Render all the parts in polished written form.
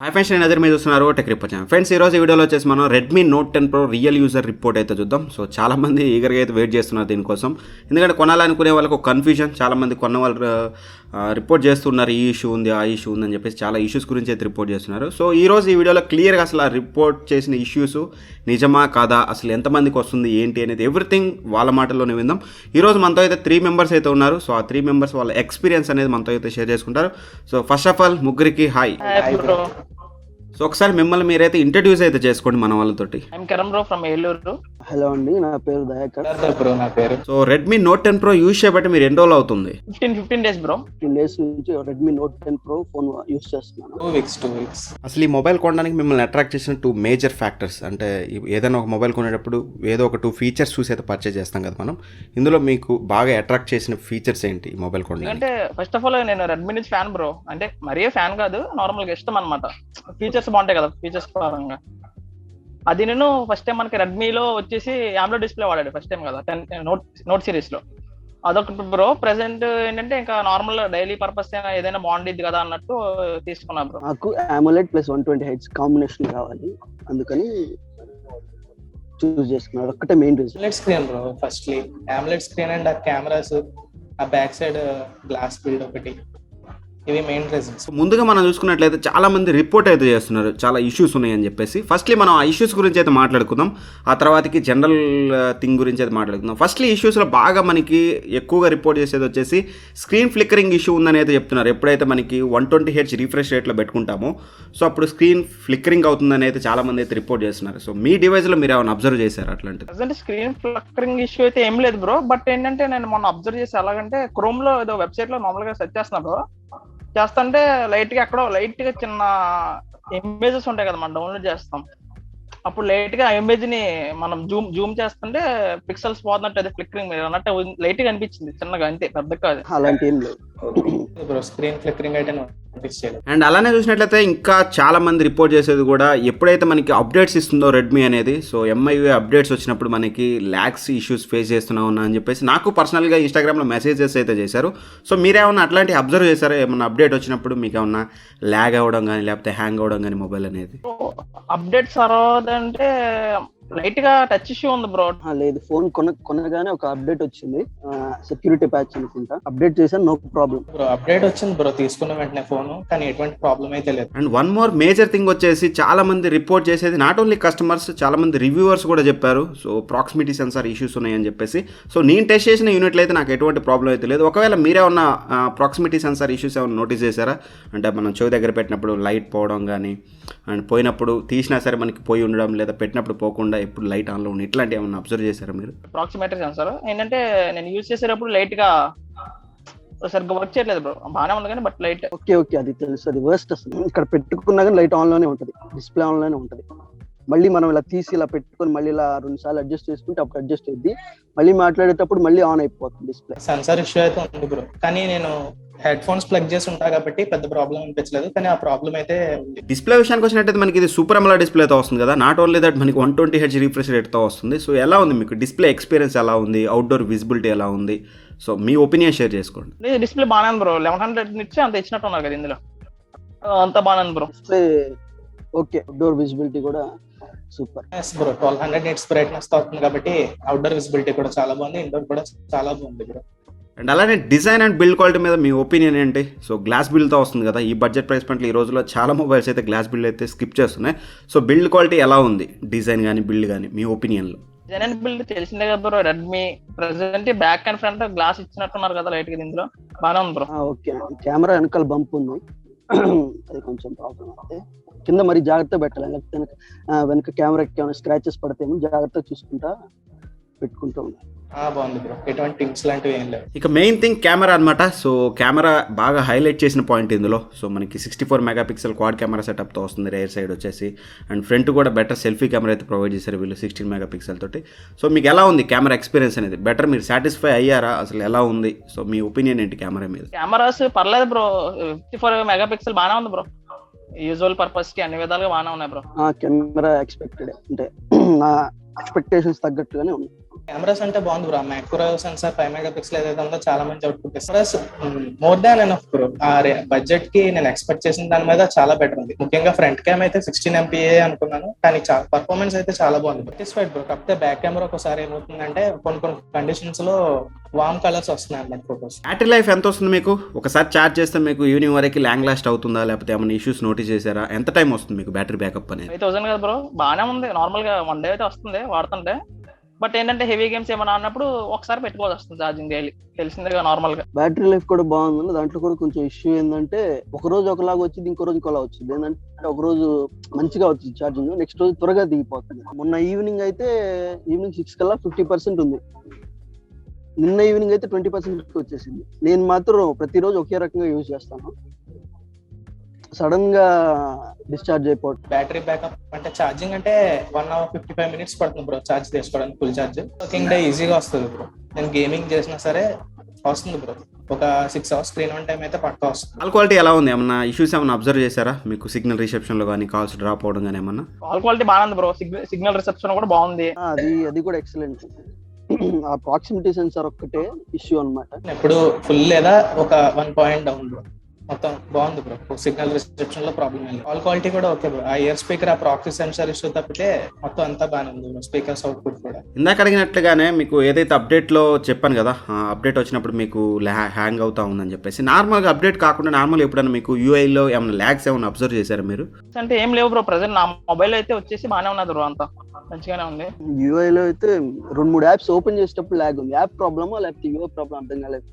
Hi friends, నేను other మీద చూస్తున్నారు టెక్ రిపోర్ట్ ఛానల్. ఫ్రెండ్స్, ఈరోజు ఈ వీడియోలో వచ్చేసి మనం Redmi note 10 pro real user report అయితే చూద్దాం. సో చాలామంది ఈగర్గా అయితే వెయిట్ చేస్తున్నారు దీనికోసం. ఎందుకంటే కొనాలనుకునే వాళ్ళకి ఒక కన్ఫ్యూజన్, చాలామంది కొన్న వాళ్ళు రిపోర్ట్ చేస్తున్నారు, ఈ ఇష్యూ ఉంది ఆ ఇష్యూ ఉంది అని చెప్పేసి చాలా ఇష్యూస్ గురించి అయితే రిపోర్ట్ చేస్తున్నారు. సో ఈరోజు ఈ వీడియోలో క్లియర్గా అసలు ఆ రిపోర్ట్ చేసిన ఇష్యూస్ నిజమా కాదా, అసలు ఎంతమందికి వస్తుంది ఏంటి అనేది ఎవ్రీథింగ్ వాళ్ళ మాటల్లోనే విందాం. ఈరోజు మనతో అయితే 3 మెంబర్స్ అయితే ఉన్నారు. సో ఆ 3 మెంబర్స్ వాళ్ళ ఎక్స్పీరియన్స్ అనేది మనతో అయితే షేర్ చేసుకుంటారు. సో ఫస్ట్ ఆఫ్ ఆల్ ముగ్గురికి హాయ్. సో ఒకసారి మిమ్మల్ని మీరైతే ఇంట్రడ్యూస్ అయితే చేసుకోండి మన వాళ్ళతోటి. హలో అండి, నా పేరు దయాకర్ బ్రో. నా పేరు so Redmi note 10 pro use చేయబట్టి మీరు ఎన్ని రోజులు అవుతుంది? 15 డేస్ బ్రో. 15 డేస్ నుంచి Redmi note 10 pro phone use చేస్తున్నాను. 2 వీక్స్. అసలు ఈ మొబైల్ కొనడానికి మిమ్మల్ని అట్రాక్ట్ చేసిన 2 మేజర్ ఫ్యాక్టర్స్, అంటే ఏదైనా ఒక మొబైల్ కొనేటప్పుడు ఏదో ఒక 2 ఫీచర్స్ చూసి అయితే పర్చేజ్ చేస్తాం కదా మనం. ఇందులో మీకు బాగా అట్రాక్ట్ చేసిన ఫీచర్స్ ఏంటి ఈ మొబైల్ కొనడానికి? అంటే ఫస్ట్ ఆఫ్ ఆల్ నేను రెడ్మీ నుంచి ఫ్యాన్ బ్రో. అంటే మరీ ఫ్యాన్ కాదు, నార్మల్ గా ఇష్టం అనమాట. ఫీచర్స్ బాగుంటాయి కదా, ఫీచర్స్ పరంగా. అది నేను ఫస్ట్ టైం మనకి రెడ్మీలో వచ్చేసి AMOLED డిస్ప్లే వాడాడు ఫస్ట్ టైం కదా, నోట్ సిరీస్ లో. అదొకటి బ్రో. ప్రెసెంట్ ఏంటంటే ఇంకా నార్మల్ డైలీ పర్పస్ ఏదైనా బాగుండిద్ది కదా అన్నట్టు తీసుకున్నా బ్రో. నాకు AMOLED ప్లస్ 120Hz కాంబినేషన్ కావాలి, అందుకని చూస్ చేసుకున్నాను. ఒక్కటే main reason. AMOLED screen bro. Firstly AMOLED screen and ఆ కెమెరాస్, ఆ బ్యాక్ సైడ్ గ్లాస్ బిల్డ్ ఒకటి, ఇవి మెయిన్ రీజన్స్. ముందుగా మనం చూసుకున్నట్లయితే చాలా మంది రిపోర్ట్ అయితే చేస్తున్నారు, చాలా ఇష్యూస్ ఉన్నాయని చెప్పేసి. ఫస్ట్లీ మనం ఆ ఇష్యూస్ గురించి అయితే మాట్లాడుకుందాం, ఆ తర్వాతకి జనరల్ థింగ్ గురించి అయితే మాట్లాడుకుందాం. ఫస్ట్లీ ఇష్యూస్లో బాగా మనకి ఎక్కువగా రిపోర్ట్ చేసేది వచ్చేసి స్క్రీన్ ఫ్లిక్కరింగ్ ఇష్యూ ఉందని అయితే చెప్తున్నారు. ఎప్పుడైతే మనకి 120Hz రిఫ్రెష్ రేట్లో పెట్టుకుంటామో సో అప్పుడు స్క్రీన్ ఫ్లిక్కరింగ్ అవుతుందని అయితే చాలా మంది అయితే రిపోర్ట్ చేస్తున్నారు. సో మీ డివైస్లో మీరు ఏమైనా అబ్జర్వ్ చేశారు అట్లాంటిది? ప్రెసెంట్ స్క్రీన్ ఫ్లిక్కరింగ్ ఇష్యూ అయితే ఏం లేదు బ్రో. బట్ ఏంటంటే నేను మొన్న అబ్జర్వ్ చేసి ఎలాగంటే క్రోమ్ లో ఏదో వెబ్సైట్ లో నార్మల్ గా సెర్చ్ చేస్తున్నా బ్రో. చేస్తుంటే లైట్ గా ఎక్కడో లైట్ గా చిన్న ఇమేజెస్ ఉంటాయి కదా, మనం డౌన్లోడ్ చేస్తాం. అప్పుడు లైట్ గా ఆ ఇమేజ్ ని మనం జూమ్ చేస్తుంటే పిక్సెల్స్ పోతున్నట్టు, అది ఫ్లిక్కరింగ్ అన్నట్టు లైట్ గా అనిపించింది, చిన్నగా, అంతే, పెద్ద కాదు. అలాంటి ఏం లేదు బ్రో. స్క్రీన్ ఫ్లిక్కరింగ్ అయితే నోటీస్ చేయలేదు. అండ్ అలానే చూసినట్లయితే ఇంకా చాలా మంది రిపోర్ట్ చేసేది కూడా ఎప్పుడైతే మనకి అప్డేట్స్ ఇస్తుందో రెడ్మీ అనేది, సో MIUI అప్డేట్స్ వచ్చినప్పుడు మనకి ల్యాగ్స్ ఇష్యూస్ ఫేస్ చేస్తున్నా అని చెప్పేసి నాకు పర్సనల్గా ఇన్స్టాగ్రామ్లో మెసేజెస్ అయితే చేశారు. సో మీరేమన్నా అట్లాంటి అబ్జర్వ్ చేశారా? ఏమన్నా అప్డేట్ వచ్చినప్పుడు మీకు ఏమన్నా ల్యాగ్ అవ్వడం కానీ లేకపోతే హ్యాంగ్ అవ్వడం కానీ మొబైల్ అనేది? అప్డేట్స్ అంటే లైట్ గా టచ్ ఇష్యూ ఉంది బ్రో. లేదు, ఫోన్ కొనగానే ఒక అప్డేట్ వచ్చింది, సెక్యూరిటీ ప్యాచ్ అనుకుంటా. అప్డేట్ చేశాను, నో ప్రాబ్లం బ్రో. అప్డేట్ వచ్చింది బ్రో, తీసుకున్న వెంటనే ఫోన్, కానీ ఎటువంటి ప్రాబ్లం అయితే లేదు. And one more major thing వచ్చేసి చాలా మంది రిపోర్ట్ చేసేది నాట్ ఓన్లీ కస్టమర్స్, చాలా మంది రివ్యూవర్స్ కూడా చెప్పారు. సో ప్రాక్సిమిటీ సెన్సార్ ఇష్యూస్ ఉన్నాయని చెప్పేసి. సో నేను టెస్ట్ చేసిన యూనిట్లో అయితే నాకు ఎటువంటి ప్రాబ్లం అయితే లేదు. ఒకవేళ మీరేమన్నా ప్రాక్సిమిటీ సెన్సార్ ఇష్యూస్ ఏమైనా నోటీస్ చేశారా? అంటే మనం చెవి దగ్గర పెట్టినప్పుడు లైట్ పోవడం కానీ, అండ్ పోయినప్పుడు తీసినా సరే మనకి పోయి ఉండడం, లేదా పెట్టినప్పుడు పోకుండా ఎప్పుడు లైట్ ఆన్లో ఉండి, ఇట్లాంటి ఏమన్నా అబ్జర్వ్ చేశారా మీరు? ప్రాక్సిమేటరీ సెన్సార్ ఏంటంటే నేను యూజ్ చేసేటప్పుడు లైట్ గా సరిగ్గా వర్క్ చేయట్లేదు బ్రో. బాగానే ఉంది కానీ బట్ లైట్. ఓకే, అది తెలుసు. అది వర్స్ట్. అసలు ఇక్కడ పెట్టుకున్నా కానీ లైట్ ఆన్ లోనే ఉంటుంది, డిస్ప్లే ఆన్ లోనే ఉంటుంది. మళ్ళీ మనం ఇలా తీసి ఇలా పెట్టుకొని మళ్ళీ ఇలా 2 సార్లు అడ్జస్ట్ చేసుకుంటే అప్పుడు అడ్జస్ట్ అయ్యింది. మళ్ళీ మాట్లాడేటప్పుడు మళ్ళీ ఆన్ అయిపోతుంది డిస్ప్లే. సెన్సార్ ఇష్యూ అయితే ఉంది బ్రో, కానీ నేను హెడ్ ఫోన్స్ ప్లగ్ చేసి ఉంటా కాబట్టి పెద్ద ప్రాబ్లం అనిపించలేదు, కానీ ఆ ప్రాబ్లం అయితే ఉంది. డిస్ప్లే విషయానికి వచ్చినట్టయితే మనకి ఇది సూపర్ AMOLED డిస్ప్లేతో వస్తుంది కదా, నాట్ ఓన్లీ దట్ మనకి 120Hz రిఫ్రెష్ రేట్తో వస్తుంది. సో ఎలా ఉంది మీకు డిస్ప్లే ఎక్స్పీరియన్స్, ఎలా ఉంది, అవుట్డోర్ విజిబిలిటీ ఎలా ఉంది? సో మీ ఒపీనియన్ షేర్ చేసుకోండి. డిస్ప్లే బాగానే ఉంది బ్రో. 1100 నుంచి అంత ఇచ్చినట్టు ఉన్నారు కదా ఇందులో, అంత బాగానే ఉంది bro. Display okay, outdoor visibility కూడా సూపర్. బ్రో 1200 నిట్స్ బ్రైట్నెస్ తో వస్తుంది కాబట్టి అవుట్డోర్ విజిబిలిటీ కూడా చాలా బాగుంది, ఇండోర్ కూడా చాలా బాగుంది బ్రో. అండ్ అలానే డిజైన్ అండ్ బిల్డ్ క్వాలిటీ మీద మీ ఒపీనియన్ ఏంటి? సో గ్లాస్ బిల్డ్తో వస్తుంది కదా ఈ బడ్జెట్ ప్రైస్ పాయింట్లో. ఈ రోజుల్లో చాలా మొబైల్స్ అయితే గ్లాస్ బిల్డ్ అయితే స్కిప్ చేస్తున్నాయి. సో బిల్డ్ క్వాలిటీ ఎలా ఉంది, డిజైన్ కానీ బిల్డ్ కానీ మీ ఒపీనియన్లో? డిజైన్ అండ్ బిల్డ్ తెలిసిందే కదా bro. Redmi present back and front glass ఇచ్చినట్టున్నారు కదా లైట్ గా, ఇందులో బాగానే ఉంది బ్రో. ఓకే, కెమెరా వెనకాల బంప్ ఉంది, అది కొంచెం ప్రాబ్లం. అయితే కింద మరి జాగ్రత్త పెట్టాలి, లేకపోతే వెనక కెమెరాకి ఏమైనా స్క్రాచెస్ పడితేమో జాగ్రత్తగా చూసుకుంటా పెట్టుకుంటూ ఉండాలి. బాగుంది బ్రో, ఎటువంటి టింక్స్ లాంటివి ఏం లేవు. ఇక మెయిన్ థింగ్ కెమెరా అనమాట. సో కెమెరా బాగా హైలైట్ చేసిన పాయింట్ ఇందులో. సో మనకి 64 మెగాపిక్సెల్ క్వాడ్ కెమెరా సెటప్తో వస్తుంది రేర్ సైడ్ వచ్చేసి. అండ్ ఫ్రంట్ కూడా బెటర్ సెల్ఫీ కెమెరా అయితే ప్రొవైడ్ చేశారు వీళ్ళు 16 మెగాపిక్సెల్ తోటి. సో మీకు ఎలా ఉంది కెమెరా ఎక్స్పీరియన్స్ అనేది? బెటర్, మీరు సాటిస్ఫై అయ్యారా? అసలు ఎలా ఉంది? సో మీ ఒపీనియన్ ఏంటి కెమెరా మీద? కెమెరాస్ పర్లేదు బ్రో, 54 మెగాపిక్సెల్ బాగానే ఉంది బ్రో. యూజువల్ పర్పస్ కి అన్ని విధాలుగా బాగానే ఉన్నాయి బ్రో. కెమెరా ఎక్స్పెక్టెడ్, అంటే నా ఎక్స్పెక్టేషన్స్ తగ్గట్టుగానే ఉంది. కెమెరాస్ అంటే బాగుంది bro. Macro censor 5 mega pixel ఏదైతే ఉందో చాలా మంచి అవుట్పుట్ ఇస్తుంది. More than enough bro. ఆ బడ్జెట్ కి నేను ఎక్స్పెక్ట్ చేసిన దాని మీద చాలా బెటర్ ఉంది. ముఖ్యంగా ఫ్రంట్ క్యామ్ అయితే 16 MPA అనుకున్నాను, కానీ పర్ఫార్మెన్స్ అయితే చాలా బాగుంది. Satisfied bro. కాకపోతే బ్యాక్ కెమెరా ఒకసారి ఏమవుతుందంటే కొన్ని కండిషన్స్ లో వామ్ కలర్స్ వస్తున్నాయి అన్నమాట ఫోటోస్. బ్యాటరీ లైఫ్ ఎంత వస్తుంది మీకు? ఒకసారి ఛార్జ్ చేస్తే మీకు ఈవినింగ్ వరకు లాంగ్ లాస్ట్ అవుతుందా, లేకపోతే ఏమైనా ఇష్యూస్ నోటీస్ చేశారా? ఎంత టైం వస్తుంది మీకు బ్యాటరీ బ్యాకప్ అనేది? 5000 కదా బ్రో, బాగానే ఉంది. నార్మల్ గా 1 డే అయితే వస్తుంది వాడుతుంటే. బట్ ఏంటంటే హెవీ గేమ్స్ ఏమైనా అన్నప్పుడు ఒకసారి పెట్టుకోవాల్సి వస్తుంది ఛార్జింగ్ డైలీ, తెలిసిందే నార్మల్ గా. బ్యాటరీ లైఫ్ కూడా బాగుంది. దాంట్లో కూడా కొంచెం ఇష్యూ ఏంటంటే ఒక రోజు ఒకలాగా వచ్చింది, ఇంకో రోజు ఇంకోలా వచ్చింది. ఏంటంటే ఒక రోజు మంచిగా వచ్చింది ఛార్జింగ్, నెక్స్ట్ రోజు త్వరగా దిగిపోతుంది. మొన్న ఈవినింగ్ అయితే ఈవినింగ్ 6 కల్లా 50% ఉంది. నిన్న ఈవినింగ్ అయితే 20% వచ్చేసింది. నేను మాత్రం ప్రతిరోజు ఒకే రకంగా యూజ్ చేస్తాను. సడన్ గా డిశ్చార్జ్ అయిపోతుంది. బ్యాటరీ బ్యాకప్ అంటే ఛార్జింగ్ అంటే 1 hour 55 minutes పడుతుంది బ్రో ఛార్జ్ చేసుకోవడానికి, ఫుల్ ఛార్జ్. వర్కింగ్ డే ఈజీగా వస్తుంది బ్రో. నేను గేమింగ్ చేసినా సరే వస్తుంది బ్రో. ఒక 6 hours స్క్రీన్ ఆన్ టైం అయితే పక్కా వస్తుంది. కాల్ క్వాలిటీ ఎలా ఉంది? ఏమన్నా ఇష్యూస్ ఏమైనా అబ్జర్వ్ చేశారా మీకు? సిగ్నల్ రిసెప్షన్ లో కానీ కాల్స్ డ్రాప్ అవడం కానీ ఏమన్నా? కాల్ క్వాలిటీ బాగానే ఉంది బ్రో. సిగ్నల్ రిసెప్షన్ కూడా బాగుంది. అది కూడా ఎక్సలెంట్. ఆ ప్రాక్సిమిటీ సెన్సార్ ఒక్కటే ఇష్యూ అన్నమాట. ఎప్పుడు ఫుల్ లేదా ఒక 1 point డౌన్ బ్రో. మొత్తం బాగుంది బ్రో. సిగ్నల్ రిసెప్షన్ లో ప్రాబ్లం లేదు. కాల్ క్వాలిటీ కూడా ఓకే బ్రో. ఆ ఇయర్ స్పీకర్, ఆ ప్రాక్సీ సెన్సార్ ఇష్యూ తప్పితే మొత్తం అంతా బాగానే ఉంది బ్రో. స్పీకర్స్ అవుట్పుట్ కూడా ఇందాక అడిగినట్లుగానే మీకు ఏదైతే అప్డేట్లో చెప్పాను కదా, అప్డేట్ వచ్చినప్పుడు మీకు హ్యాంగ్ అవుతా ఉందని చెప్పేసి, నార్మల్గా అప్డేట్ కాకుండా నార్మల్ ఎప్పుడైనా మీకు యూఐలో ఏమైనా ల్యాగ్స్ ఏమైనా అబ్జర్వ్ చేశారా మీరు? అంటే ఏం లేవు బ్రో. ప్రెసెంట్ నా మొబైల్ అయితే వచ్చేసి బాగానే ఉన్నది బ్రో, అంతా మంచిగానే ఉంది. యూఐ లో అయితే 2-3 యాప్స్ ఓపెన్ చేసేటప్పుడు ల్యాగ్ ఉంది. యాప్ ప్రాబ్లమా లేకపోతే యూఐ ప్రాబ్లం అర్థం కాలేదు.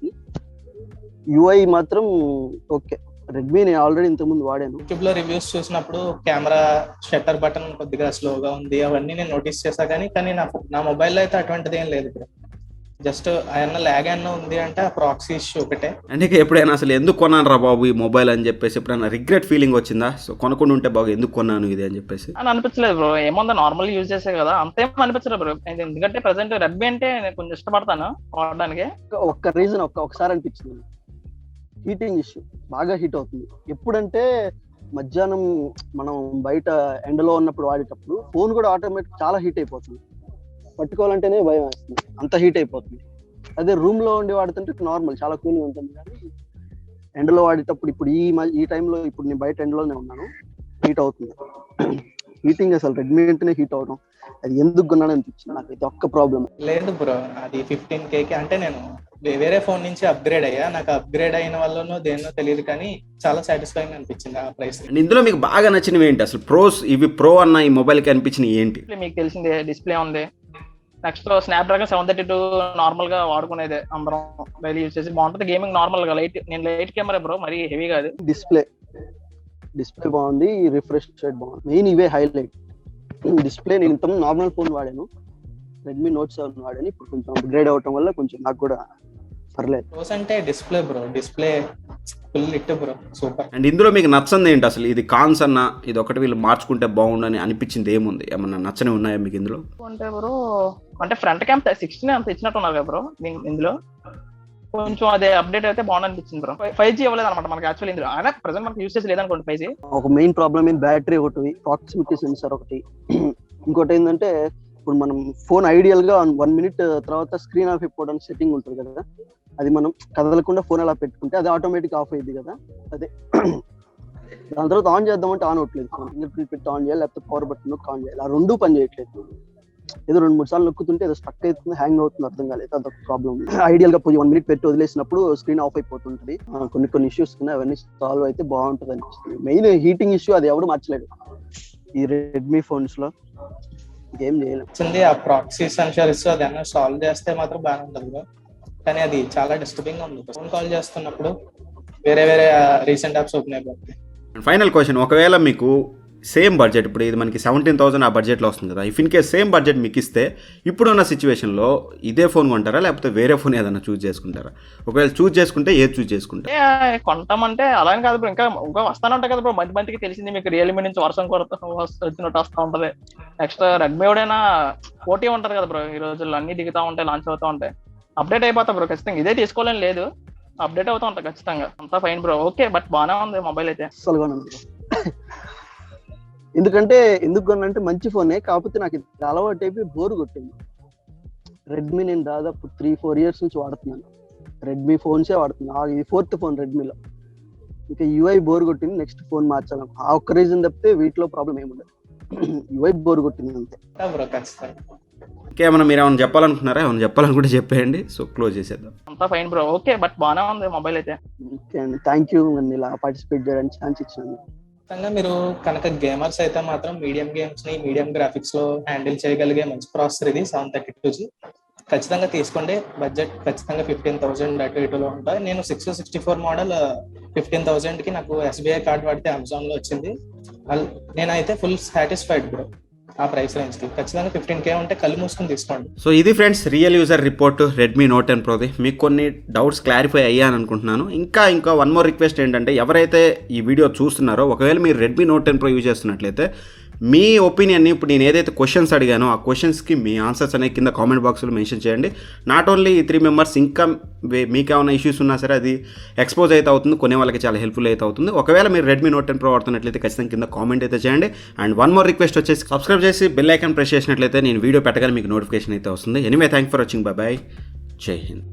యూఐ మాత్రం ఓకే. రెడ్మీ నేను ఆల్రెడీ ఇంతకుముందు వాడాను. యూట్యూబ్ లో రివ్యూస్ చూసినప్పుడు కెమెరా షట్టర్ బటన్ కొద్దిగా స్లోగా ఉంది, అవన్నీ నేను నోటీస్ చేశా. కానీ నా మొబైల్లో అయితే అటువంటిది ఏం లేదు బ్రో. జస్ట్ ఆయన ల్యాగ్ అన్న ఉంది అంటే ఆ ప్రాక్సీ ఇష్యూ ఒకటే. అంటే ఎప్పుడైనా అసలు ఎందుకు కొన్నాను రా బాబు ఈ మొబైల్ అని చెప్పేసి ఎప్పుడైనా రిగ్రెట్ ఫీలింగ్ వచ్చిందా? సో కొనుక్కుంటూ ఉంటే బాబు ఎందుకు కొన్నాను ఇది అని చెప్పేసి అని అనిపించలేదు బ్రో. ఏముందో నార్మల్ యూజ్ చేసే కదా, అంతేం అనిపించలేదు బ్రో. ఎందుకంటే ప్రెసెంట్ రెడ్మీ అంటే నేను కొంచెం ఇష్టపడతాను వాడడానికి. ఒక్క రీజన్ ఒకసారి అనిపించింది, హీటింగ్ ఇష్యూ. బాగా హీట్ అవుతుంది. ఎప్పుడంటే మధ్యాహ్నం మనం బయట ఎండలో ఉన్నప్పుడు వాడేటప్పుడు ఫోన్ కూడా ఆటోమేటిక్ చాలా హీట్ అయిపోతుంది. పట్టుకోవాలంటేనే భయం వేస్తుంది, అంత హీట్ అయిపోతుంది. అదే రూమ్ లో ఉండి వాడుతుంటే నార్మల్ చాలా కూల్ ఉంటుంది. కానీ ఎండలో వాడేటప్పుడు ఇప్పుడు ఈ టైంలో ఇప్పుడు నేను బయట ఎండలోనే ఉన్నాను, హీట్ అవుతుంది. హీటింగ్ అసలు రెడ్మీ అంటేనే హీట్ అవడం, అది ఎందుకు కొన్నాను అనిపించింది నాకైతే. ఒక్క ప్రాబ్లం లేదు బ్రో. అది 15K అంటే నేను వేరే ఫోన్ నుంచి అప్గ్రేడ్ అయ్యా. నాకు అప్గ్రేడ్ అయిన వల్లనో దేన్నో తెలియదు, కానీ చాలా సాటిస్ఫైయింగ్ అనిపించింది ఆ ప్రైస్. ఇందులో మీకు బాగా నచ్చినవి ఏంటి అసలు? ప్రోస్ ఇవి ప్రో అన్న ఈ మొబైల్ కి అనిపించినవి ఏంటి? మీకు తెలిసిందే, డిస్ప్లే ఉంది. నెక్స్ట్ స్నాప్డ్రాగన్ 732 నార్మల్ గా వాడుకునేదే అందరం డైలీ యూజ్ చేసి బాగుంటుంది. గేమింగ్ నార్మల్ గా నేను లైట్ కెమెరా బ్రో, మరి హెవీ కాదు. డిస్ప్లే బాగుంది, రిఫ్రెష్ రేట్ బాగుంది. మెయిన్ ఇవే హైలైట్. డిస్ప్లే నేను ఇంత నార్మల్ ఫోన్ వాడాను, రెడ్మీ నోట్ 7 వాడాను. ఇప్పుడు కొంచెం అప్గ్రేడ్ అవటం వల్ల కొంచెం నాకు కూడా పర్లేదు. ప్రోస్ అంటే display bro. Display full hit bro, super. And ఇందులో మీకు నచ్చంది ఏంటి అసలు? ఇది కాన్స్ అన్న ఇది ఒకటి వీళ్ళు మార్చుకుంటే బాగుండని అనిపించింది ఏముంది? ఏమన్నా నచ్చని ఉన్నాయా మీకు ఇందులో? అంటే బ్రో అంటే ఫ్రంట్ క్యామ్ 16 అంత ఇచ్చినట్టు ఉన్నారు కదా బ్రో ఇందులో. కొంచెం అదే అప్డేట్ అయితే బాగుంది అనిపించింది బ్రో. 5G ఇవ్వలేదు అనమాట మనకి యాక్చువల్లీ ఇందులో. అయినా ప్రెసెంట్ మనకి యూజ్ చేసి లేదనుకోండి 5G. ఒక మెయిన్ ప్రాబ్లమ్ ఏంటి, బ్యాటరీ ఒకటి, ప్రాక్సిమిటీ సెన్సార్ ఒకటి. ఇంకోటి ఏంటంటే ఇప్పుడు మనం ఫోన్ ఐడియల్ గా 1 minute తర్వాత స్క్రీన్ ఆఫ్ అయిపోవడానికి సెట్టింగ్ ఉంటుంది కదా, అది మనం కదలకుండా ఫోన్ అలా పెట్టుకుంటే అది ఆటోమేటిక్ ఆఫ్ అయ్యింది కదా. అదే దాని తర్వాత ఆన్ చేద్దామంటే ఆన్ అవట్లేదు. ఫింగర్ ప్రింట్ పెట్టి ఆన్ చేయాలి, లేకపోతే పవర్ బటన్ నొక్కి ఆన్ చేయాలి. ఆ రెండు పని చేయట్లేదు. ఏదో 2-3 సార్లు నొక్కుతుంటే ఏదో స్టక్ అవుతుంది, హ్యాంగ్ అవుతుంది, అర్థం కాలేదు. అదొక ప్రాబ్లం. ఐడియల్ గా 1 minute పెట్టి వదిలేసినప్పుడు స్క్రీన్ ఆఫ్ అయిపోతుంటది. కొన్ని ఇష్యూస్ ఉన్నాయి, అవన్నీ సాల్వ్ అయితే బాగుంటుంది అనిపిస్తుంది. మెయిన్ హీటింగ్ ఇష్యూ అది ఎవడు మార్చలేడు ఈ రెడ్మీ ఫోన్స్ లో, ఏం చేయలేం. ఆ ప్రాక్సీ సెన్సార్ ఇష్యూ అదన్నా సాల్వ్ చేస్తే మాత్రం బాగానే ఉంటుంది బ్రో. కానీ అది చాలా డిస్టర్బింగ్ గా ఉంది. ఫోన్ కాల్ చేస్తున్నప్పుడు వేరే రీసెంట్ యాప్స్ ఓపెన్ అయిపోతాయి. ఫైనల్ క్వశ్చన్, ఒకవేళ మీకు సేమ్ బడ్జెట్, ఇప్పుడు ఇది మనకి 17,000 ఆ బడ్జెట్లో వస్తుంది కదా, if in case same budget మీకు ఇస్తే ఇప్పుడున్న సిచ్యువేషన్లో ఇదే ఫోన్ కొంటారా లేకపోతే వేరే ఫోన్ ఏదైనా చూస్ చేసుకుంటారా? ఒకవేళ చూస్ చేసుకుంటే ఏది చూస్ చేసుకుంటారు? కొంటామంటే అలా కాదు బ్రో, ఇంకా వస్తానే ఉంటాయి కదా బ్రో. మందికి తెలిసింది మీకు రియల్మీ నుంచి వర్షం వచ్చినట్టు వస్తూ ఉంటది. నెక్స్ట్ రెడ్మీ కూడా పోటీ ఉంటారు కదా బ్రో. ఈ రోజుల్లో అన్ని దిగుతా ఉంటాయి, లాంచ్ అవుతా ఉంటాయి. అప్డేట్ అయిపోతా బ్రో ఖచ్చితంగా. ఇదే తీసుకోవాలని లేదు, అప్డేట్ అవుతా ఉంటాయి ఖచ్చితంగా. అంతా ఫైన్ బ్రో, ఓకే. బట్ బాగానే ఉంది మొబైల్ అయితే. ఎందుకంటే ఎందుకు కొన్నంటే మంచి ఫోనే, కాకపోతే నాకు అలవాటు అయిపోయి బోర్ కొట్టింది. రెడ్మీ నేను దాదాపు 3-4 ఇయర్స్ నుంచి వాడుతున్నాను. రెడ్మీ ఫోన్సే వాడుతున్నాను. ఇది 4th ఫోన్ రెడ్మీలో. ఇంకా యూఐ బోర్ కొట్టింది, నెక్స్ట్ ఫోన్ మార్చాలి. ఆ ఒక్క రీజన్ తప్పితే వీటిలో ప్రాబ్లం ఏముండదు. యూఐ బోర్ కొట్టింది అంతే. బ్రో ఖచ్చితంగా. ఇంకేమైనా మీరు ఏమైనా చెప్పాలనుకున్నారా? ఏమైనా చెప్పాలనుకుంటే చెప్పేయండి. సో క్లోజ్ చేసేద్దాం. అంతా ఫైన్ బ్రో, ఓకే, బట్ బాగానే ఉంది మొబైల్ అయితే. ఓకే అండి, థ్యాంక్ యూ అండి ఇలా పార్టిసిపేట్ చేయడానికి ఛాన్స్ ఇచ్చినాను. ఖచ్చితంగా మీరు కనుక గేమర్స్ అయితే మాత్రం మీడియం గేమ్స్ ని మీడియం గ్రాఫిక్స్ లో హ్యాండిల్ చేయగలిగే మంచి ప్రాసెసర్ ఇది 732G. ఖచ్చితంగా తీసుకోండి. బడ్జెట్ ఖచ్చితంగా 15,000 అటు ఇటులో ఉంటాయి. నేను 664 మోడల్ 15,000 కి నాకు SBI కార్డ్ వాడితే అమెజాన్ లో వచ్చింది. నేనైతే ఫుల్ సాటిస్ఫైడ్ బ్రో ఆ ప్రైస్ రేంజ్ కి. ఖచ్చితంగా 15K ఉంటే కళ్ళు మూసుకుని తీసుకోండి. సో ఇది friends real user report Redmi note 10 ప్రోది. మీకు కొన్ని డౌట్స్ క్లారిఫై అయ్యాను అనుకుంటున్నాను. ఇంకా వన్ మోర్ రిక్వెస్ట్ ఏంటంటే, ఎవరైతే ఈ వీడియో చూస్తున్నారో ఒకవేళ మీరు రెడ్మీ నోట్ 10 ప్రో యూజ్ చేస్తున్నట్లయితే మీ ఒపీనియన్ని ఇప్పుడు నేను ఏదైతే క్వశ్చన్స్ అడిగానో ఆ క్వశ్చన్స్కి మీ ఆన్సర్స్ అనేవి కింద కామెంట్ బాక్స్లో మెన్షన్ చేయండి. నాట్ ఓన్లీ ఈ 3 మెంబర్స్, ఇంకా మీకు ఏమైనా ఇష్యూస్ ఉన్నా సరే అది ఎక్స్పోజ్ అయితే అవుతుంది, కొనే వాళ్ళకి చాలా హెల్ప్ఫుల్ అయితే అవుతుంది. ఒకవేళ మీరు రెడ్మీ నోట్ 10 ప్రో వాడుతున్నట్లయితే ఖచ్చితంగా కింద కామెంట్ అయితే చేయండి. అండ్ వన్ మోర్ రిక్వెస్ట్ వచ్చేసి సబ్స్క్రైబ్ చేసి బెల్ ఐకాన్ ప్రెస్ చేసినట్లయితే నేను వీడియో పెట్టగానే మీకు నోటిఫికేషన్ అయితే వస్తుంది. Anyway thank for watching. By by. జై హింద్.